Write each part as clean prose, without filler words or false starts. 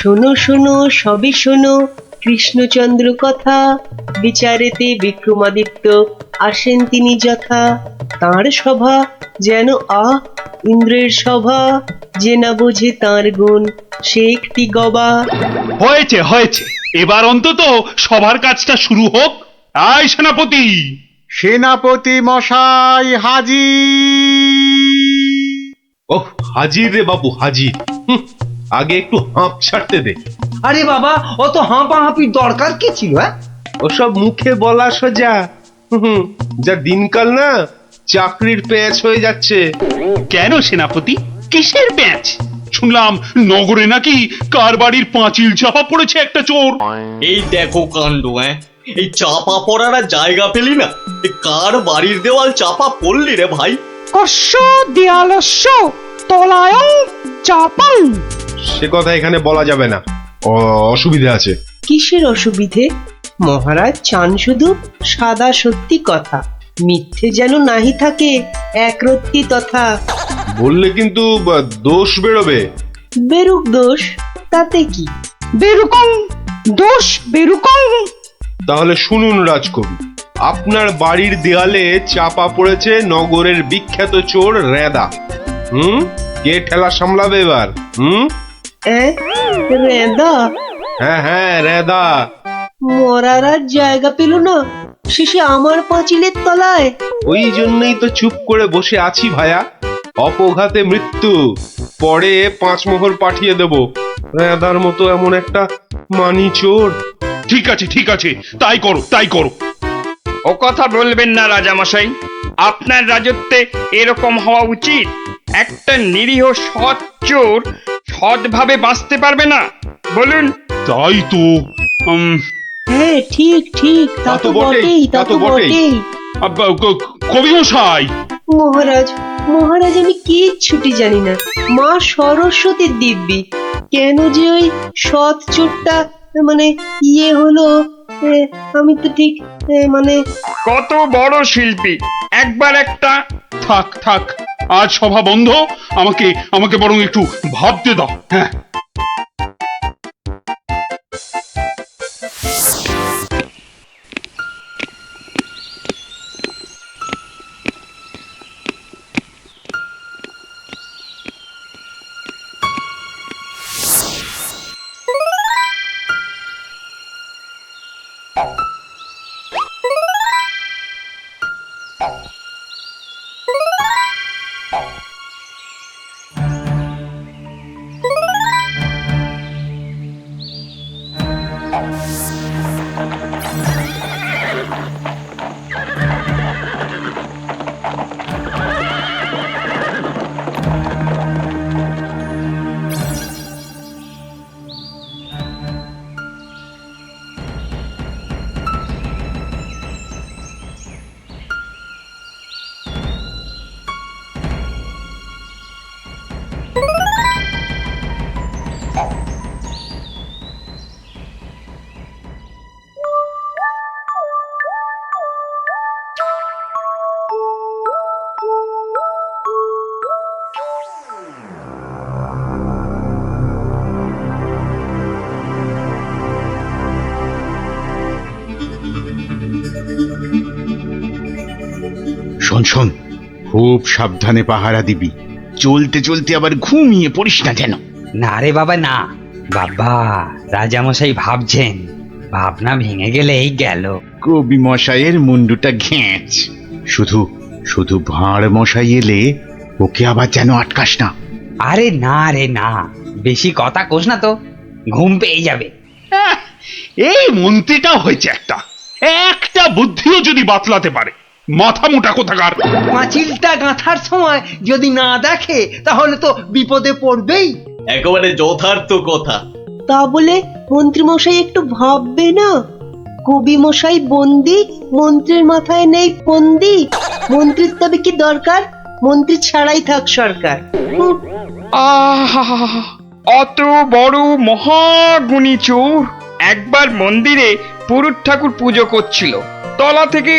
শোনো শোনো সবে শোনো কৃষ্ণচন্দ্র কথা, বিচারেতে বিক্রমাদিত্য আসেন তিনি যথা। তাঁর সভা যেন ইন্দ্রের সভা, যে না বোঝে তাঁর গুণ সে একটি গবা। হয়েছে হয়েছে, এবার অন্তত সবার কাজটা শুরু হোক। আয় সেনাপতি। সেনাপতি মশাই হাজির। ওহ, হাজির রে বাবু হাজির। আগে একটু হাঁপ ছাড়তে দে। আরে বাবা, অত হাঁপাহাঁপির দরকার কি ছিল? ওসব মুখে বলা সোজা। যা দিনকাল না, চাকরির প্যাঁচ হয়ে যাচ্ছে। কেন সেনাপতি, কিসের প্যাঁচ? শুনলাম নগরে নাকি কার বাড়ির পাঁচিল চাপা পড়েছে একটা চোর। এই দেখো কাণ্ড। এই চাপা পড়ার আর জায়গা পেলি না, এই কার বাড়ির দেওয়াল চাপা পড়লি রে ভাই? কস্য দেয়ালস্য তলায়ং চাপাং। সে কথা এখানে বলা যাবে না, অসুবিধা আছে। কিসের অসুবিধে? মহারাজ চান শুধু সাদা সত্যি কথা, মিথ্যে যেন নাহি থাকে একরত্তি তথা। বললে কিন্তু দোষ বেরোবে। বেরুক দোষ, তাতে কি? বেরুকং দোষ বেরুকং। তাহলে শুনুন রাজকবি, আপনার বাড়ির দেয়ালে চাপা পড়েছে নগরের বিখ্যাত চোর রেদা। কে ঠেলা সামলাবে এবার? রেদা? হ্যাঁ হ্যাঁ, রেদা। মরার আর জায়গা পেল না, শেষে আমার পাঁচিলের তলায়। ওই জন্যই তো চুপ করে বসে আছি ভায়া। অপঘাতে মৃত্যু, পরে 5 মোহর পাঠিয়ে দেব। রেদার মতো এমন একটা মানি চোর। ঠিক আছে ঠিক আছে, তাই করো তাই করো। ও কথা বলবেন না রাজামশাই, আপনার রাজত্বে এরকম হওয়া উচিত। একটা নিরীহ সৎ চোর সৎভাবে বাঁচতে পারবে না, বলুন? তাই তো। হ্যাঁ ঠিক ঠিক, তা তো বটেই, তা তো বটেই। কবি মশাই। মহারাজ মহারাজ, আমি কিচ্ছুটি জানি না। মা সরস্বতীর দিব্যি, কেন যে ওই সৎ চোরটা মানে হলো, আমি তো ঠিক মানে। কত বড় শিল্পী, একবার একটা। থাক থাক, আজ সভা বন্ধ। আমাকে আমাকে বরং একটু ভাবতে দাও। হ্যাঁ, শোন শোন, খুব সাবধানে পাহারা দিবি। চলতে চলতে আবার ঘুমিয়ে পড়িস না যেন। না রে বাবা না। বাবা, রাজামশাই ভাবছেন, ভাবনা ভেঙে গেলেই গেল। কবি মশাইয়ের মুন্ডুটা ঘেঁচ। শুধু শুধু ভাঁড় মশাই এলে ওকে আবার যেন আটকাস না। আরে না রে না, বেশি কথা কোস না তো, ঘুম পেয়ে যাবে। এই মন্ত্রীটা হয়েছে একটা একটা বুদ্ধিও যদি বাতলাতে পারে, মাথা মোটা কোথাকার। পাঁচিলটা গাঁথার সময় যদি না দেখে তাহলে তো বিপদে পড়বেই। একেবারে যথার্থ কথা। তা বলে মন্ত্রী মশাই একটু ভাববে না? কবি মশাই বন্দি, মন্ত্রীর মাথায় নেই ফন্দি। মন্ত্রীর তবে কি দরকার? মন্ত্রী ছাড়াই থাক সরকার। অত বড় মহাগুণী চোর একবার মন্দিরে পুরুত ঠাকুর পুজো করছিল, তলা থেকে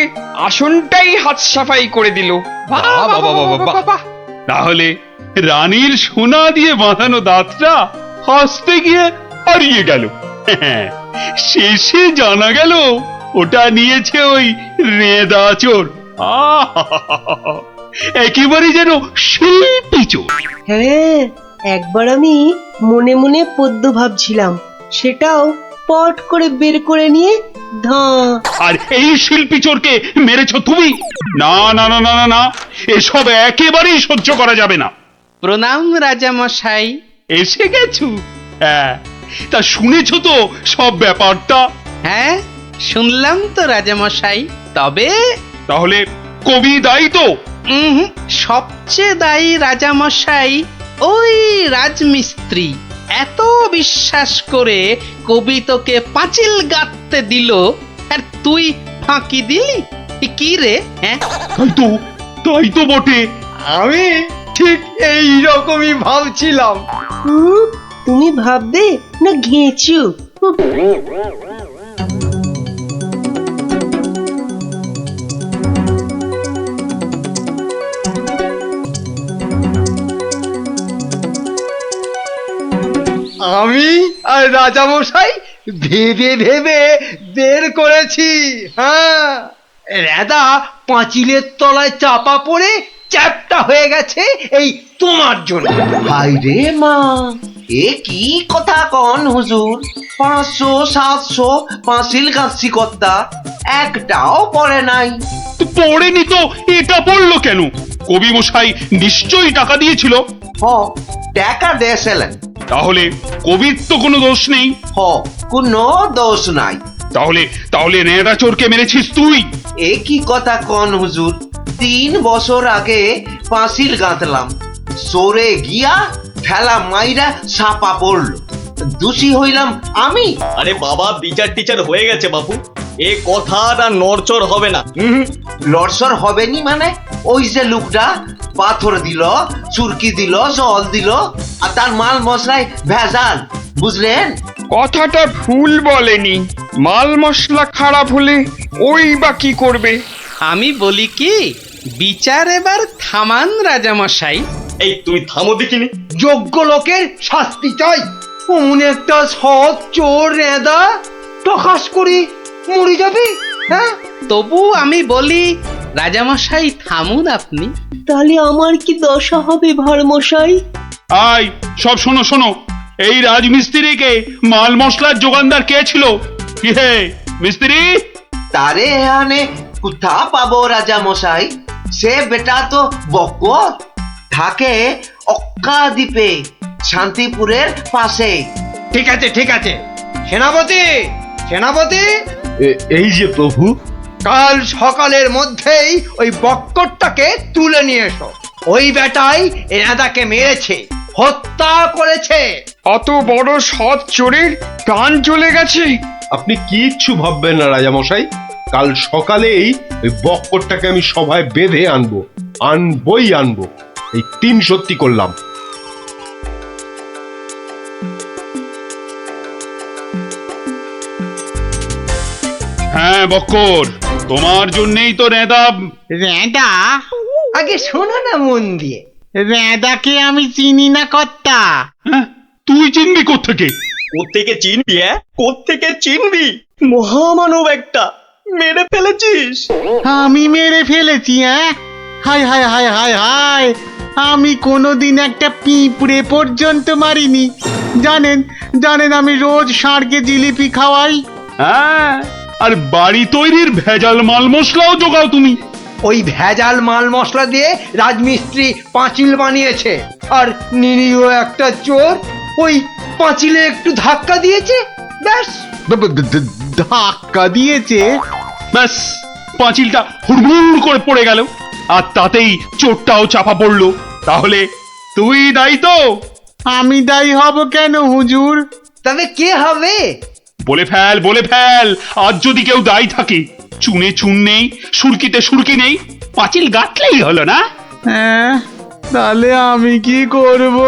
আসনটাই হাত সাফাই করে দিল। তাহলে রানীর সোনা দিয়ে বাঁধানো দাঁতটা হাসতে গিয়ে হারিয়ে গেল। শেষে জানা গেল ওটা নিয়েছে ওই রেঁদা চোর। আহা! একেবারে যেন শিল্পী চোর। হ্যাঁ, একবার আমি মনে মনে পদ্য ভাবছিলাম, সেটাও পট করে বের করে নিয়ে ধাঁ। আর এই শিল্পী চোরকে মেরেছ তুমি? না না না না না না, এসব একেবারেই সহ্য করা যাবে না। প্রণাম রাজা মশাই। এসে গেছো? হ্যাঁ, তা শুনেছ তো সব ব্যাপারটা? হ্যাঁ, শুনলাম তো রাজা মশাই। তবে তাহলে কবি দায়ী তো? সবচেয়ে দায়ী রাজা মশাই ওই রাজমিস্ত্রি। এত বিশ্বাস করে কবি তোকে পাঁচিল গাঁথতে দিল, আর তুই ফাঁকি দিলি। কি রে? হ্যাঁ, তাই তো বটে। আমি ঠিক এই রকমই ভাবছিলাম। তুমি ভাববে না ঘেঁচু? আমি আর রাজামশাই ভেবে ভেবে বের করেছি। হ্যাঁ, রেদা পাঁচিলের তলায় চাপা পড়ে চ্যাপটা হয়ে গেছে এই তোমার জন্য। হাই রে মা, এ কি কথা কন হুজুর? 500 700 পাঁচিল গাছি কর্তা, একটাও পড়ে নাই। তো পড়েনি তো এটা পড়লো কেন? কবি মশাই নিশ্চয়ই টাকা দিয়েছিল। হ, টাকা দিয়েছিলেন। তাহলে কবির তো কোনো দোষ নেই। হ, কোনো দোষ নাই। তাহলে তাহলে নেড়া চোরকে মেরেছিস তুই? এ কি কথা কন হুজুর? 3 বছর আগে পাঁচিল গাঁথলাম, সরে গিয়া ঠেলা মাইরা ছাপা পড়লো, দোষী হইলাম আমি। আরে বাবা, বিচার টিচার হয়ে গেছে বাপু, এ কথা আর নড়চড় হবে না। লড়সর হবে নি মানে? ওই যে লোকটা পাথর দিল, চুরকি দিল, জল দিল, আর তার মাল মশলায় ভেজাল, বুঝলেন? কথাটা ভুল বলেনি। মাল মশলা খারাপ হলে ওই বা কি করবে? আমি বলি কি, বিচার এবার থামান রাজা মশাই। এই তুমি থামো দেখিনি। যোগ্য লোকের শাস্তি চাই। অমন একটা সৎ চোর রেদা টকাস করি মরে যাবে। হ্যাঁ, তবু আমি বলি রাজামশাই থামুন আপনি। তাহলে আমার কি দশা হবে ভাড়মশাই? আয় সব শোনো শোনো, এই রাজমিস্ত্রিকে মাল মশলার যোগানদার কে ছিল? কি হে মিস্ত্রি? তারে এখানে কোথা পাবো রাজা মশাই? সে বেটা তো বকর, থাকে অক্কা দ্বীপে, শান্তিপুরের পাশে। ঠিক আছে ঠিক আছে। সেনাপতি, সেনাপতি, এই যে প্রভু। কাল সকালের মধ্যেই ওই বক্করটাকে তুলে নিয়ে এসো। ওই বেটাই রেদাকে মেরেছে, হত্যা করেছে। অত বড় সৎ চোরের প্রাণ চলে গেছে? আপনি কিচ্ছু ভাববেন না রাজামশাই, কাল সকালেই ওই বক্করটাকে আমি সভায় বেঁধে আনবই আনবো। এই 3 সত্যি করলাম। হ্যাঁ বক্কর, তোমার জন্যই তো নেদা। রেঁদা? আগে শোনো না মন দিয়ে। রেঁদাকে আমি চিনি না কর্তা। হ্যাঁ, তুই চিনবি কোত্থেকে? কোত্থেকে চিনবি? কোত্থেকে চিনবি? মহামানব একটা, মেরে ফেলেছিস। আমি মেরে ফেলেছি? হ্যাঁ, হায় হায় হায় হায় হায়, আমি কোনোদিন একটা পিঁপড়ে পর্যন্ত মারিনি। জানেন জানেন, আমি রোজ ষাঁড়কে জিলিপি খাওয়াই। হ্যাঁ, আর বাড়ি তৈরির ভেজাল মাল মশলাও জোগাও তুমি। ওই ভেজাল মাল মশলা দিয়ে রাজমিস্ত্রি পাঁচিল বানিয়েছে, আর নিরীহ একটা চোর ওই পাঁচিলে একটু ধাক্কা দিয়েছে, ব্যাস। ধাক্কা দিয়েছে? ব্যাস, পাঁচিলটা হুড়মুড় করে পড়ে গেল, আর তাতেই চোরটাও চাপা পড়লো। তাহলে তুই দায়ী তো? আমি দায়ী হব কেন হুজুর? তবে কে হবে? বলে ফেল। আজ যদি কেউ দায়ী থাকে, চুনে চুন নেই, সুরকিতে সুরকি নেই, পাঁচিল গাঁথলেই হলো না? হ্যাঁ, তাহলে আমি কি করব?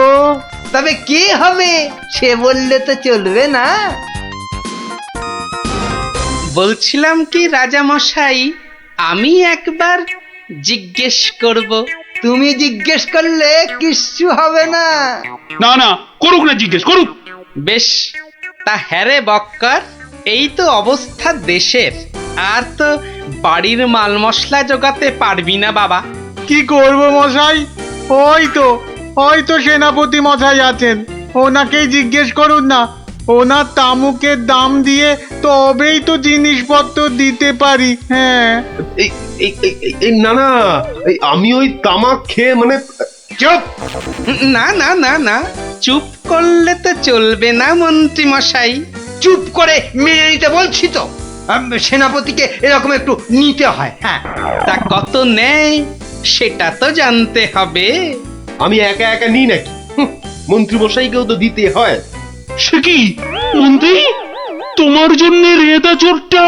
তবে কে হবে সে বললে তো চলবে না। বলছিলাম কি রাজা মশাই, আমি একবার জিজ্ঞেস করব। তুমি জিজ্ঞেস করলে কিচ্ছু হবে না। না না, করুক না, জিজ্ঞেস করুক। বেশ, তা হ্যাঁ রে বক্কর, এই তো অবস্থা দেশের। আর তো বাড়ির মাল মশলা জোগাতে পারবি না বাবা। কি করব মশাই? ওই তো সেনাপতি মশাই আছেন, ওনাকেই জিজ্ঞেস করুন না। ওনার তামুকের দাম দিয়ে তবেই তো জিনিসপত্র দিতে পারি। হ্যাঁ, না না, আমি ওই তামাক খেয়ে মানে চুপ! না না না না, চুপ করলে তো চলবে না মন্ত্রী মশাই। চুপ করে মেনে নিতে বলছি তো। সেনাপতিকে এরকম একটু নিতে হয়। হ্যাঁ, তা কত নেয় সেটা তো জানতে হবে। আমি একা একা নিই নাকি? মন্ত্রী মশাইকেও তো দিতে হয়। সে কি মন্ত্রী, তোমার জন্য রেদা চোরটা?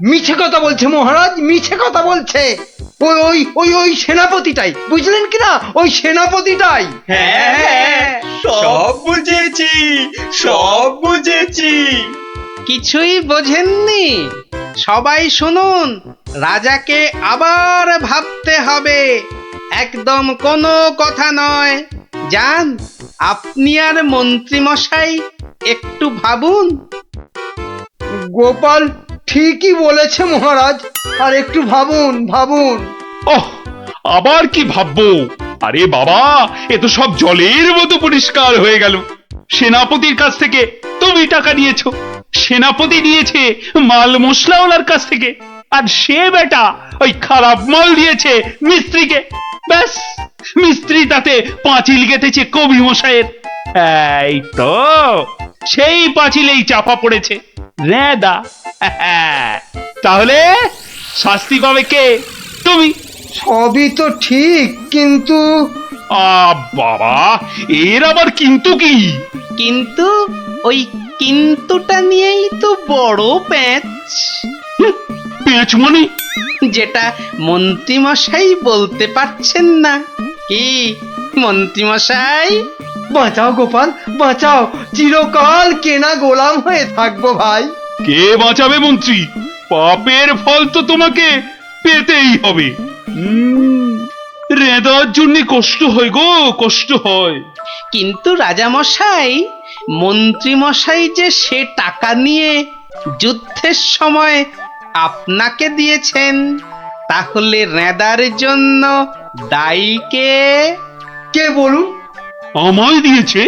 মিছে কথা বলছে মহারাজ, মিছে কথা বলছে। ওই ওই ওই ওই সেনাপতিটাই, বুঝলেন কিনা? ওই সেনাপতিটাই। হ্যাঁ, সব বুঝেছি, সব বুঝেছি। কিছুই বোঝেননি? সবাই শুনুন, রাজাকে আবার ভাবতে হবে, একদম কোনো কথা নয়। যান, আপনি আর মন্ত্রী মশাই একটু ভাবুন। গোপাল ঠিকই বলেছে মহারাজ, আর একটু ভাবুন ভাবুন। ওহ, আবার কি ভাববো? আরে বাবা, এ তো সব জলের মতো পরিষ্কার হয়ে গেল। সেনাপতির কাছ থেকে তুমি টাকা নিয়েছো, সেনাপতি নিয়েছে মাল মশলাওয়ালার কাছ থেকে, আর সে বেটা ওই খারাপ মাল দিয়েছে মিস্ত্রিকে। ব্যাস, মিস্ত্রি তাতে পাঁচিল গেঁথেছে কবি মশাইয়ের। এই তো সেই পাঁচিলেই চাপা পড়েছে রেদা। তাহলে শাস্তি পাবে কে? তুমি। সবই তো ঠিক, কিন্তু বাবা, এর আবার কিন্তু কি? কিন্তু ওই কিন্তুটা নিয়েই তো বড় প্যাঁচ। পেঁচ মানে? যেটা মন্ত্রী মশাই বলতে পারছেন না। কি মন্ত্রী মশাই? বাঁচাও গোপাল, বাঁচাও। চিরকাল কেনা গোলাম হয়ে থাকবো ভাই। কে বাঁচাবে মন্ত্রী? পাপের ফল তো তোমাকে পেতেই হবে। রেদার জন্য কষ্ট হয় গো, কষ্ট হয়। কিন্তু রাজা মশাই, মন্ত্রী মশাই যে সে টাকা নিয়ে যুদ্ধের সময় আপনাকে দিয়েছেন, তাহলে রেদার জন্য দায়ী কে? কে বলুন? আমায় দিয়েছে?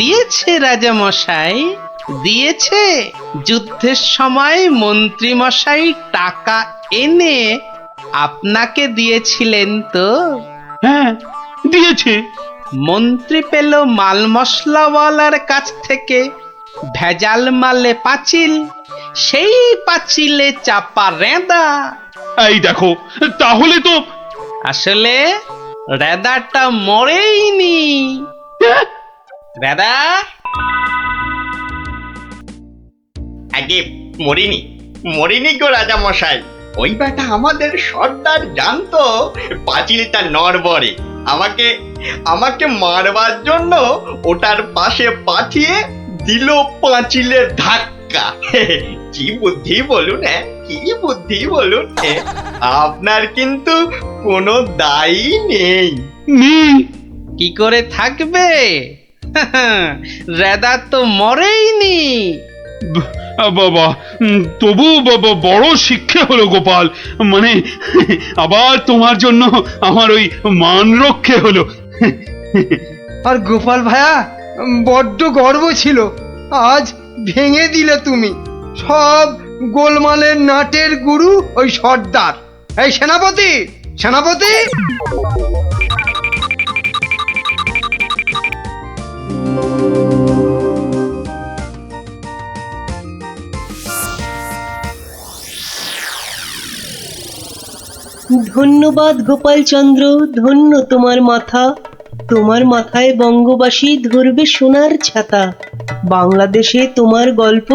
দিয়েছে রাজা মশাই, দিয়েছে। যুদ্ধের সময় মন্ত্রী মশাই টাকা এনে আপনাকে দিয়েছিলেন তো? হ্যাঁ, দিয়েছে। মন্ত্রী পেল মাল মশলাওয়ালার কাছ থেকে ভেজাল মালে পাঁচিল, সেই পাঁচিলে চাপা রেদা। এই দেখো, তাহলে তো আসলে রেদাটা মরেইনি। রেদা আগে মরিনি, মরিনি গো রাজা মশাই। ওই বেটা আমাদের সর্দার জানতো পাঁচিলটা নড়বড়ে। আমাকে আমাকে মারবার জন্য ওটার পাশে পাঠিয়ে দিল পাঁচিলের ধাক্কা। কি বুদ্ধি বলুন, হ্যাঁ, কি বুদ্ধি বলুন। আপনার কিন্তু কোনো দায়ী নেই। কি করে থাকবে? রেদা তো মরেইনি। বাবা, তবু বাবা বড় শিক্ষা হলো গোপাল। মানে আবার তোমার জন্য আমার ওই মান রক্ষে হলো। আর গোপাল ভাইয়া, বড্ড গর্ব ছিল, আজ ভেঙে দিলে তুমি। সব গোলমালের নাটের গুরু ওই সর্দার। এই সেনাপতি, সেনাপতি! ধন্যবাদ গোপালচন্দ্র, ধন্য তোমার মাথা। তোমার মাথায় বঙ্গবাসী ধরবে সোনার ছাতা। বাংলাদেশে তোমার গল্প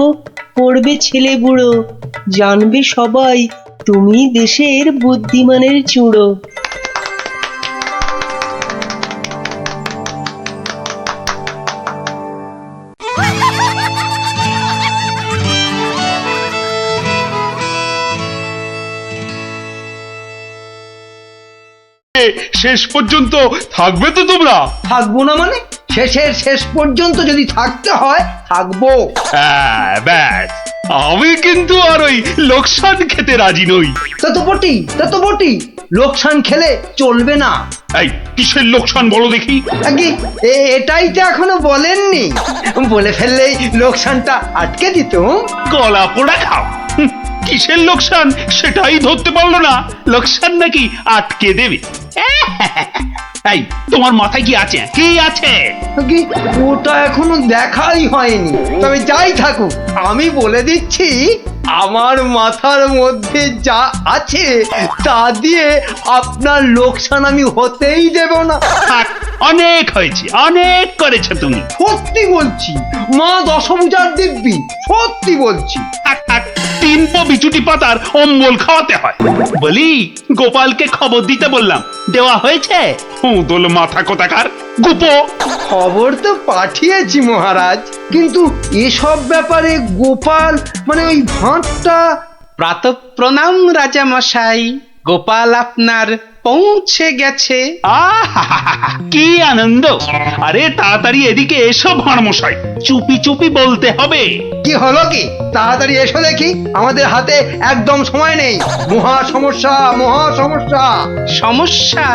পড়বে ছেলে বুড়ো, জানবে সবাই তুমি দেশের বুদ্ধিমানের চূড়ো। শেষ পর্যন্ত থাকবে তো তোমরা? থাকবো না মানে? শেষের শেষ পর্যন্ত যদি থাকতে হয় থাকবো। হ্যাঁ, ব্যাস আমি কিন্তু আর ওই লোকসান খেতে রাজি নই। তা তো বটি লোকসান খেলে চলবে না। এই কিসের লোকসান বলো দেখি? আগে এটাই তো এখনো বলেননি, বলে ফেললেই লোকসানটা আটকে দিত। কলা পোড়া খাও। কিসের লোকসান সেটাই ধরতে পারলো না, লোকসান নাকি আটকে দেবে। এই তোমার মাথায় কি আছে? কি আছে? আগে ওটা এখনো দেখাই হয়নি, তবে যাই থাকুক আমি বলে দিচ্ছি আমার মাথার মধ্যে যা আছে তা দিয়ে আপনার লোকসান আমি হতেই দেব না। থাক, অনেক হয়েছে, অনেক করেছো তুমি। সত্যি বলছি, মা দশভুজার দিব্যি, সত্যি বলছি। থাক থাক, 3 পো বিচুটি পাতার অম্বল খাওয়াতে হয়। বলি গোপালকে খবর দিতে বললাম, দেওয়া হয়েছে? দোল মাথা কোথাকার গুপো। খবর তো পাঠিয়েছি মহারাজ, কিন্তু এসব ব্যাপারে গোপাল মানে ওই ভাঁটটা। প্রাতঃ প্রণাম রাজা মশাই, গোপাল আপনার পৌঁছে গেছে। আহা, কি আনন্দ! আরে তাড়াতাড়ি এদিকে এসো ভাঁড় মশাই, চুপি চুপি বলতে হবে। কি হলো কি? তাড়াতাড়ি এসো দেখি, আমাদের হাতে একদম সময় নেই। মহা সমস্যা, মহা সমস্যা। সমস্যা?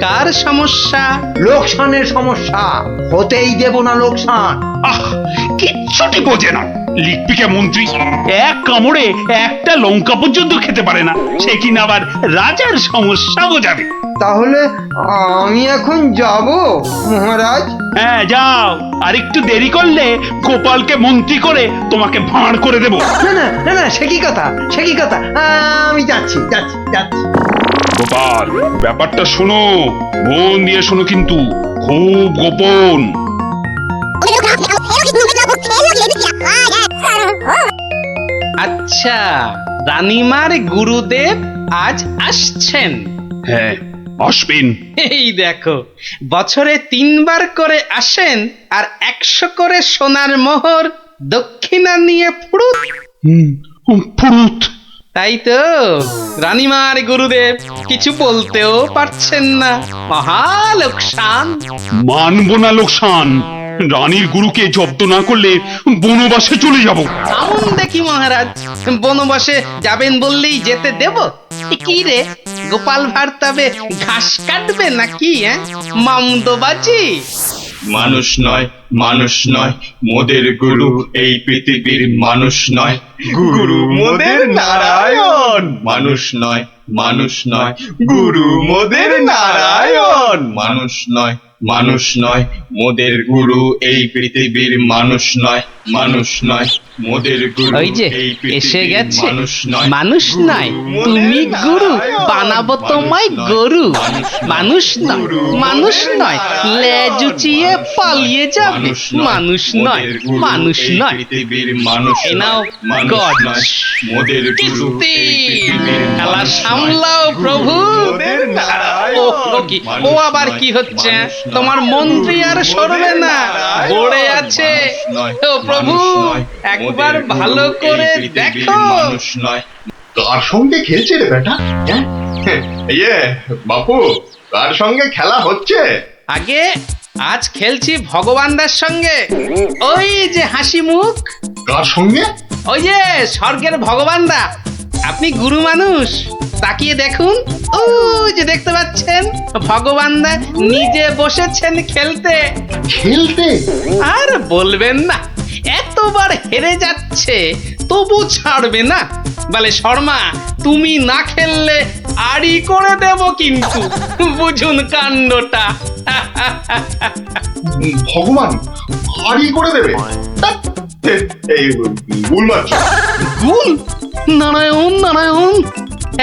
কার সমস্যা? লোকসানের সমস্যা, হতেই দেব না লোকসান। আহ, কিচ্ছুটি বোঝে না। লিখপিকা মন্ত্রী এক কামড়ে একটা লঙ্কা পর্যন্ত খেতে পারে না, সে কিনা আবার রাজার সমস্যা বোঝাবে। তাহলে আমি এখন যাব মহারাজ? হ্যাঁ যাও, আর একটু দেরি করলে গোপালকে মন্ত্রী করে তোমাকে ভাঁড় করে দেব। না, সে কি কথা, সে কি কথা। আমি যাচ্ছি। গোপাল, ব্যাপারটা শোনো, মন দিয়ে শোনো, কিন্তু খুব গোপন। আচ্ছা, রানীমার গুরুদেব আজ আসছেন? হ্যাঁ, আসবেন। এই দেখো, বছরে 3 বার করে আসেন, আর 100 করে সোনার মোহর দক্ষিণা নিয়ে ফুরুত। ফুরুত? তাই তো, রানীমার গুরুদেব কিছু বলতেও পারছেন না। মহা লোকসান। মানব না লোকসান। রানীর গুরুকে জব্দ না করলে বনবাসে চলে যাব। আমন দেখি মহারাজ, বনবাসে যাবেন বললেই যেতে দেব? কি রে, গোপাল ভাঁড় তবে ঘাস কাটবে নাকি? মামদোবাজি। মানুষ নয় মোদের গুরু এই পৃথিবীর মানুষ নয়, গুরু মোদের নারায়ণ। মানুষ নয় গুরু মোদের নারায়ণ। মানুষ নয় মোদের গুরু এই পৃথিবীর মানুষ নয় মোদের গুরু ওই যে এই এসে পৃথিবীর গেছে। মানুষ নয়। মানুষ নয়, তুমি গুরু, বানাবো তোমায় গরু। মানুষ নয়, লেজ উঁচিয়ে পালিয়ে যাবে। মানুষ নয়। পৃথিবীর মানুষ এ নাও গজ। মোদের গুরু কিস্তি। এই পৃথিবীর খেলা মানুষ সামলাও নয়। প্রভু। মোদের নারায়ণ। ও আবার কি হচ্ছে? তোমার মন্ত্রী আর সরবে না, পড়ে আছে। ও প্রভু, একবার ভালো করে দেখো। মানুষ নয়। কার সঙ্গে খেলছে রে বেটা? ইয়ে বাপু, কার সঙ্গে খেলা হচ্ছে? আগে আজ খেলছি ভগবানদার সঙ্গে। ওই যে হাসি মুখ। কার সঙ্গে? ওই যে স্বর্গের ভগবানদা। আপনি গুরু মানুষ, তাকিয়ে দেখুন। ও যে দেখতে পাচ্ছেন, ভগবানদা নিজে বসেছেন খেলতে। আর বলবেন না, এতবার হেরে যাচ্ছে তবু ছাড়বে না। বলে শর্মা, তুমি না খেললে আড়ি করে দেব কিন্তু। বুঝুন কাণ্ডটা। ভগবান হারি করে দেবে? এই গুল মারছো? গুল? নারায়ণ,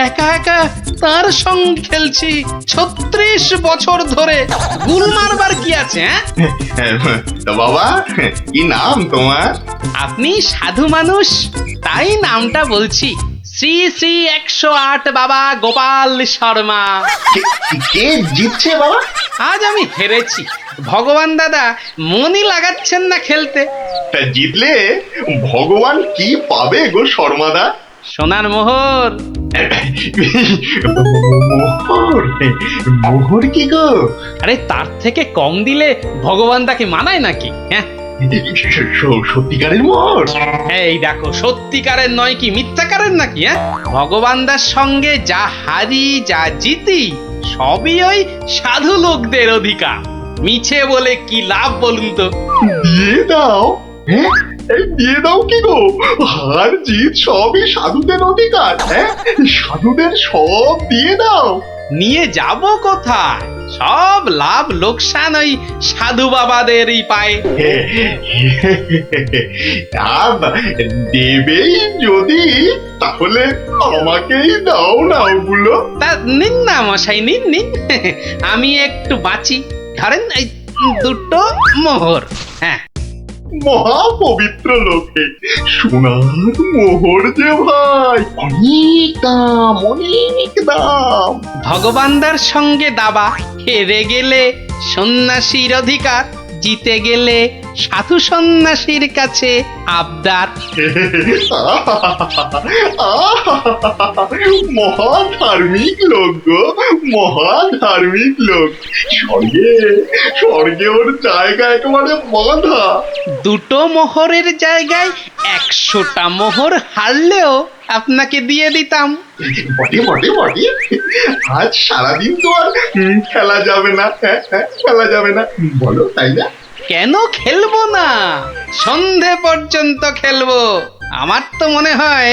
একা একা তার সঙ্গে খেলছি 36 বছর ধরে। গুল মারবার কি আছে? তা বাবা, কি নাম তোমার? আপনি সাধু মানুষ, তাই নামটা বলছি। শ্রী শ্রী 108 বাবা গোপাল শর্মা। কে জিতছে বাবা? আজ আমি হেরেছি। ভগবান দাদা মনই লাগাচ্ছেন না খেলতে। তা জিতলে ভগবান কি পাবে গো শর্মাদা? সোনার মোহর। মোহর? মোহর কি গো? আরে তার থেকে কম দিলে ভগবান তাকে মানায় নাকি? হ্যাঁ, সত্যিকারের মোহর? এই দেখো, সত্যিকারের নয় কি মিথ্যাকারের নাকি? হ্যাঁ, ভগবানদার সঙ্গে যা হারি যা জিতি সবই ওই সাধু লোকদের অধিকার। মিছে বলে কি লাভ বলুন তো? দিয়ে দাও। হ্যাঁ, এই দিয়ে দাও কি গো? হার জিত সবই সাধুদের অধিকার। হ্যাঁ, সাধুদের সব দিয়ে দাও। নিয়ে যাব কোথায়? সব লাভ লোকসান ওই সাধু বাবাদেরই পায়। দেবেই যদি, তাহলে আমাকেই দাও না ওগুলো। তা নিন না মশাই, নিন নিন। আমি একটু বাঁচি, ধরেন এই দুটো মোহর। হ্যাঁ, মহা পবিত্র লোকে সোনার মোহর যে ভাই, অনেক দাম, অনেক দাম। ভগবানদার সঙ্গে দাবা, হেরে গেলে সন্ন্যাসীর অধিকার, জিতে গেলে সাধু সন্ন্যাসীর কাছে আবদার। মহা ধার্মিক লোক গো, মহা ধার্মিক লোক। স্বর্গে স্বর্গে ওর জায়গা একেবারে বাঁধা। দুটো মোহরের জায়গায় 100টা মোহর হারলেও আপনাকে দিয়ে দিতাম। বটে বটে বটে, আজ সারাদিন তো আর খেলা যাবে না। হ্যাঁ, খেলা যাবে না, বলো তাই না? কেন খেলবো না? সন্ধে পর্যন্ত খেলবো। আমার তো মনে হয়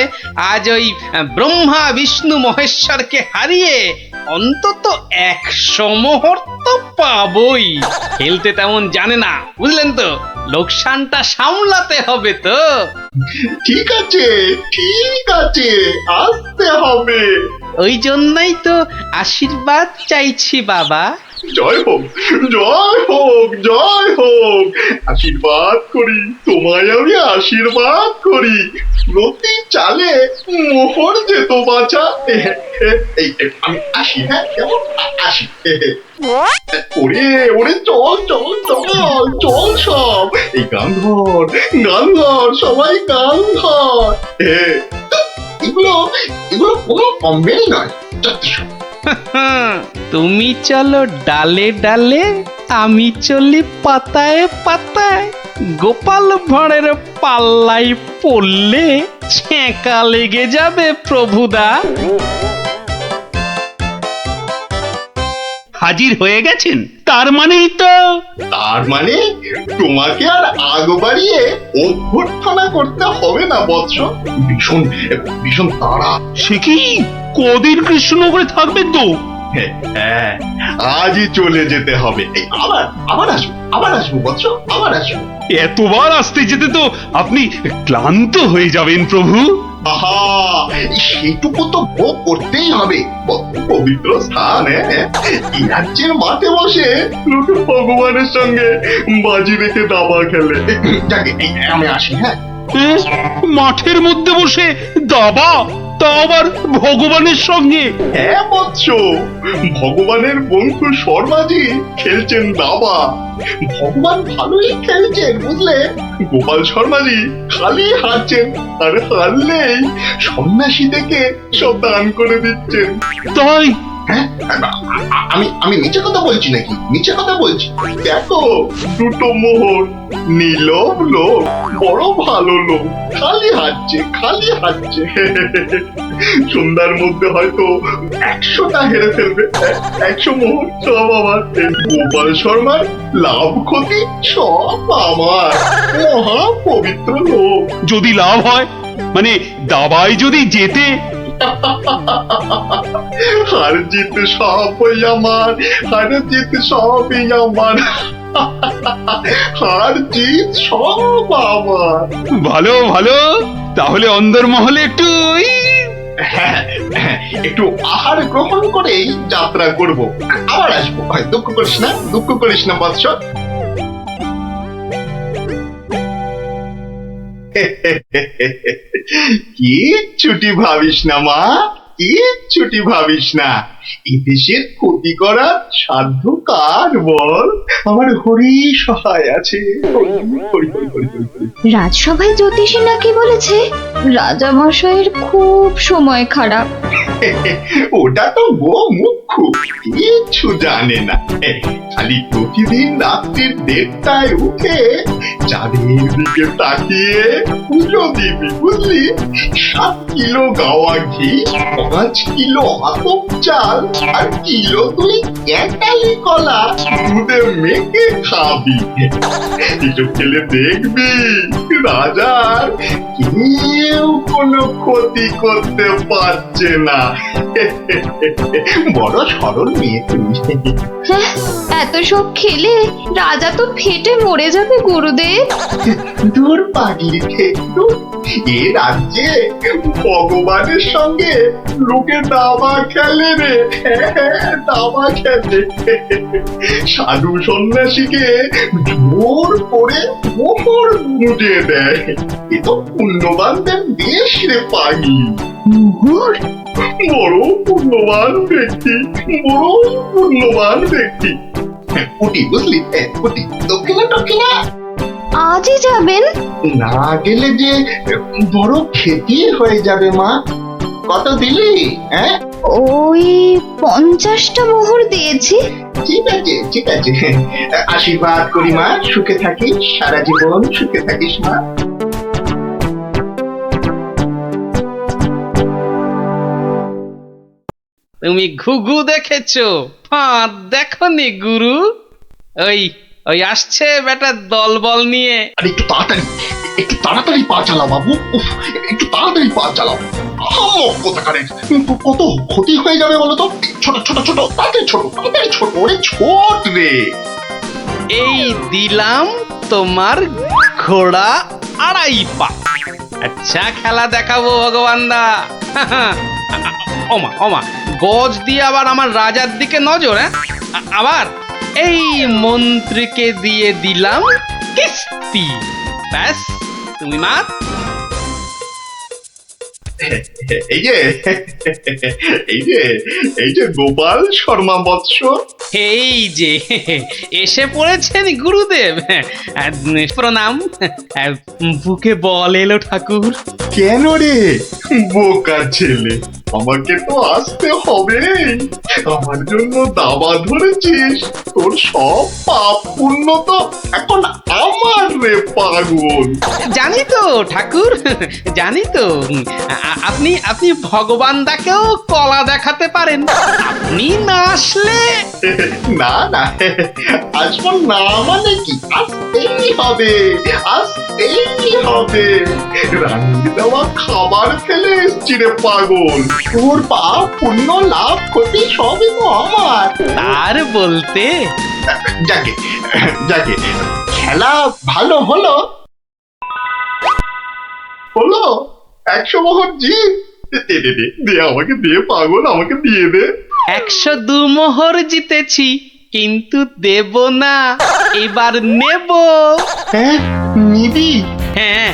আজ ওই ব্রহ্মা বিষ্ণু মহেশ্বরকে হারিয়ে অন্তত 100 মোহর তো পাবই। খেলতে তেমন জানে না, বুঝলেন তো? লোকসানটা সামলাতে হবে তো। ঠিক আছে, ঠিক আছে, আসতে হবে। ওই জন্যই তো আশীর্বাদ চাইছি বাবা। জয় হোক, জয় হোক, জয় হোক। আশীর্বাদ করি, তোমায় আমি আশীর্বাদ করি। প্রতি চালে মোহর যেত বাঁচা। আমি আসি। হ্যাঁ, কেমন আসি। ওরে ওরে, চল চল চল চল সব। এই গান ধর, গান ধর, সবাই গান ধর। এগুলো এগুলো কোনো কমবেই নয়। তুমি চলো ডালে ডালে, আমি চলি পাতায় পাতায়। গোপাল ভাঁড়ের পাল্লাই পড়লে ছ্যাঁকা লেগে যাবে প্রভুদা। হাজির হয়ে গেছেন, তার মানেই তো। তার মানে তোমাকে আর আগ বাড়িয়ে অভ্যর্থনা করতে হবে না বৎস। ভীষণ ভীষণ তাড়া। সে কি কদিন কৃষ্ণনগরে থাকবেন তো? হ্যাঁ, আজই চলে যেতে হবে। এই আবার আবার আসবো, আবার আসবো বৎস, আবার আসবো। এতবার আসতে যেতে তো আপনি ক্লান্ত হয়ে যাবেন প্রভু। আহা, সেটুকু তো ভোগ করতেই হবে। পবিত্র স্থান। এই রাজ্যের মাঠে বসে লোকে ভগবানের সঙ্গে বাজি রেখে দাবা খেলে। যাকে আমি আসি। হ্যাঁ, মাঠের মধ্যে বসে দাবা, তা আবার ভগবানের সঙ্গে? হ্যাঁ বৎস, ভগবানের বন্ধু শর্মাজি খেলছেন দাবা। ভগবান ভালোই খেলছেন, বুঝলে। গোপাল শর্মাজি খালি হারছেন, আর হারলেই সন্ন্যাসী থেকে সব দান করে দিচ্ছেন। তাই? হ্যাঁ, আমি আমি মিছে কথা বলছি নাকি? মিছে কথা বলছি? দেখো, দুটো মোহর, নীলব লোক, বড় ভালো লোক, খালি হাঁটছে, খালি হাঁটছে। সন্ধ্যার মধ্যে হয়তো 100টা হেরে ফেলবে। 100 মোহর সব আমার। গোপাল শর্মার লাভ ক্ষতি সব আমার। মহা পবিত্র লোক। যদি লাভ হয়, মানে দাবায় যদি জেতে? হার জিত সবই আমার, হার জিত সবই আমার, হার জিত সব আমার। ভালো ভালো, তাহলে অন্দরমহলে একটু একটু আহার গ্রহণ করেই যাত্রা করব। আবার আসবো। দুঃখ করিস না, দুঃখ করিস না বৎস। কি ছুটি ভাবিস না মা, কিচ্ছুটি ভাবিস না। এ দেশের ক্ষতি করার সাধ্য কার বল? আমার হরি সহায় আছে। হরি, হরি, হরি, হরি, হরি, হরি। রাজসভায় জ্যোতিষী নাকি বলেছে রাজামশাইয়ের খুব সময় খারাপ। ওটা তো গোমুখ্য, কিচ্ছু জানে না। খালি প্রতিদিন রাত্রির 1:30টায় উঠে চাঁদের দিকে তাকিয়ে পুজো দিবি, বুঝলি? 7 কিলো গাওয়া ঘি, 5 কিলো আতপ চাল আর কিলো 2 ক্যাটালি কলা দুধে মেখে খাবি। এসব খেলে দেখবি রাজার কেউ কোনো ক্ষতি করতে পারছে না। বড় সরল মেয়ে তুমি। হ্যাঁ, এত সব খেলে রাজা তো ফেটে মরে যাবে গুরুদেব। দূর পাগলি, দূর। এ রাজ্যে ভগবানের সঙ্গে লোকে দাবা খেলে রে, দাবা খেলে। সাধু সন্ন্যাসীকে জোর করে মোহর গুঁজে দেয়। এ তো পুণ্যবানদের দেশ রে পাগলি। মোহর? বড় পুণ্যবান ব্যক্তি, বড় পুণ্যবান ব্যক্তি। পুটি, বুঝলি? পুটি, দক্ষিণা টক্ষিণা আজই যাবেন? না গেলে যে বড় ক্ষতি হয়ে যাবে মা। কত দিলি? হ্যাঁ, ওই 50টা মোহর দিয়েছি। ঠিক আছে, ঠিক আছে। আশীর্বাদ করি মা, সুখে থাকিস, সারা জীবন সুখে থাকিস মা। তুমি ঘুঘু দেখেছো, ফাঁদ দেখনি গুরু? ওই ওই আসছে বেটা দলবল নিয়ে। আরে একটু তাড়াতাড়ি পা চালাও বাবু। উফ, একটু তাড়াতাড়ি পা চালাও। কোথাকারে কত ক্ষতি হয়ে যাবে বলো তো? ছোট ছোট ছোট, তাড়াতাড়ি ছোট, তাড়াতাড়ি ছোট, ওরে ছোট রে। এই দিলাম তোমার ঘোড়া 2.5 পা। আচ্ছা খেলা দেখাবো ভগবান দা। ওমা ওমা, গজ দিয়ে আবার আমার রাজার দিকে নজর। হ্যাঁ, আবার এই মন্ত্রীকে দিয়ে দিলাম কিস্তি। ব্যাস, তুমি মাত। এই যে এই যে গোপাল শর্মা বৎস। এই যে এসে পড়েছেন গুরুদেব। প্রণাম। বুকে বল এলো ঠাকুর। কেন রে বোকা ছেলে, আমাকে তো আসতে হবে। আমার জন্য দাবা ধরেছিস, তোর সব পাপ পুণ্য তো এখন আমার রে পাগল। জানি তো ঠাকুর, জানি তো। আপনি আপনি ভগবান দাকেও কলা দেখাতে পারেন। আপনি না আসলে না না, আসবো না মানে কি? আসতেই হবে, আসতেই হবে। রান্নি দেওয়া খাবার খেলে এসছি রে পাগল। তোর পাপ পুণ্য লাভ ক্ষতি সবই তো আমার। তার বলতে যাকে যাকে খেলা ভালো হলো হলো। 100 মোহর জিত। দে আমাকে, দে পাগল, আমাকে দিয়ে দে। 102 মোহর জিতেছি, কিন্তু দেব না, এবার নেব। হ্যাঁ, নিবি? হ্যাঁ,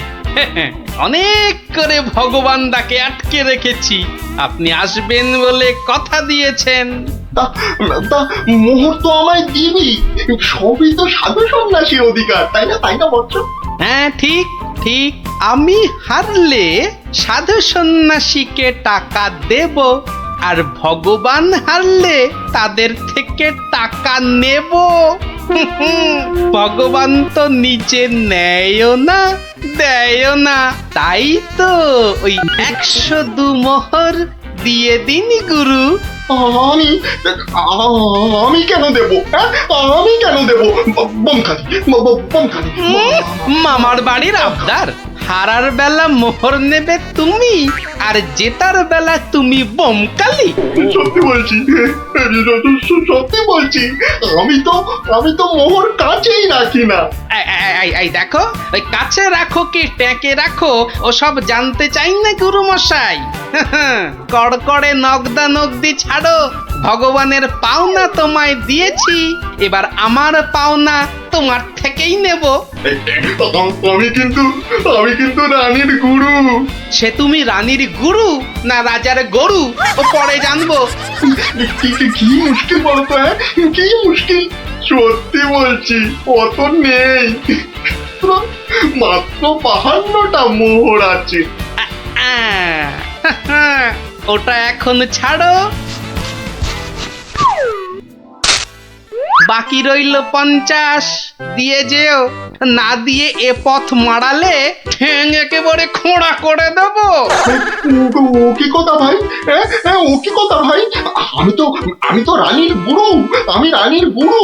অনেক করে ভগবান দাকে আটকে রেখেছি। আপনি আসবেন বলে কথা দিয়েছেন। তা মোহর তো আমায় দিবি। সবই তো সাধু সন্ন্যাসীর অধিকার, তাই না? তাই না বৎস? হ্যাঁ, ঠিক ঠিক। আমি হারলে সাধু সন্ন্যাসীকে টাকা দেব, আর ভগবান হারলে তাদের থেকে টাকা নেব। ভগবান তো নিজে নেয়ও না, দেয়ও না। তাই তো ওই 102 মোহর দিয়ে দিন গুরু। আমি কেন দেব? আমি কেন দেব? বমখালি, বমখালি। মামার বাড়ির আবদার। হারার বেলা মোহর নেবে তুমি, আর জেতার বেলা তুমি বমকালি। সত্যি বলছি, সত্যি বলছি। আমি তো মোহর কাছেই রাখি না। এই দেখো, ওই কাছে রাখো কি ট্যাঁকে রাখো ওসব জানতে চাই না গুরু মশাই। কড়কড়ে নগদা নগদি ছাড়ো, ভগবানের পাওনা তোমায় দিয়েছি, এবার আমার পাওনা তোমার থেকেই নেব। আমি কিন্তু রানীর গুরু। সে তুমি রানীর গুরু না রাজার গরু ও পরে জানবো। কি মুশকিল বলতো, হ্যাঁ কি মুশকিল? সত্যি বলছি অত নেই, মাত্র 52টা মোহর আছে। ওটা এখন ছাড়ো, বাকি রইল 50। দিয়ে যেও, না দিয়ে এ পথ মারালে ঠ্যাং একেবারে খোঁড়া করে দেবো। ও কি কথা ভাই, ও কি কথা ভাই? আমি তো রানীর গুরু, আমি রানীর গুরু।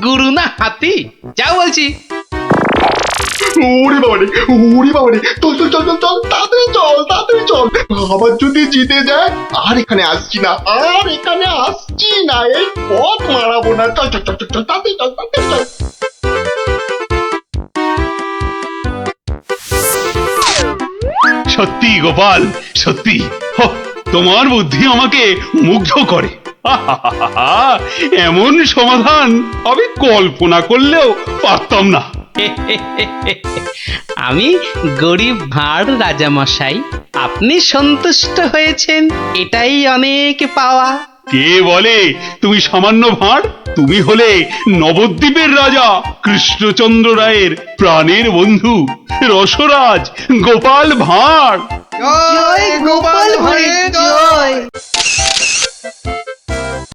গুরু না হাতি, যাও বলছি। ওরে বাবারে, চল তাড়াতাড়ি চল। আবার যদি জিতে যায় আর এখানে আসছি না, এই পথ মারাবো না। চল তাড়াতাড়ি চল। সত্যি গোপাল, সত্যি তোমার বুদ্ধি আমাকে মুগ্ধ করে। এমন সমাধান আমি কল্পনা করলেও পারতাম না। আমি গরিব ভাঁড় রাজামশাই, আপনি সন্তুষ্ট হয়েছেন, এটাই অনেক পাওয়া। কে বলে তুমি সামান্য ভাঁড়? তুমি হলে নবদ্বীপের রাজা কৃষ্ণচন্দ্র রায়ের প্রাণের বন্ধু রসরাজ গোপাল ভাঁড়। জয় গোপাল ভাঁড়ের জয়।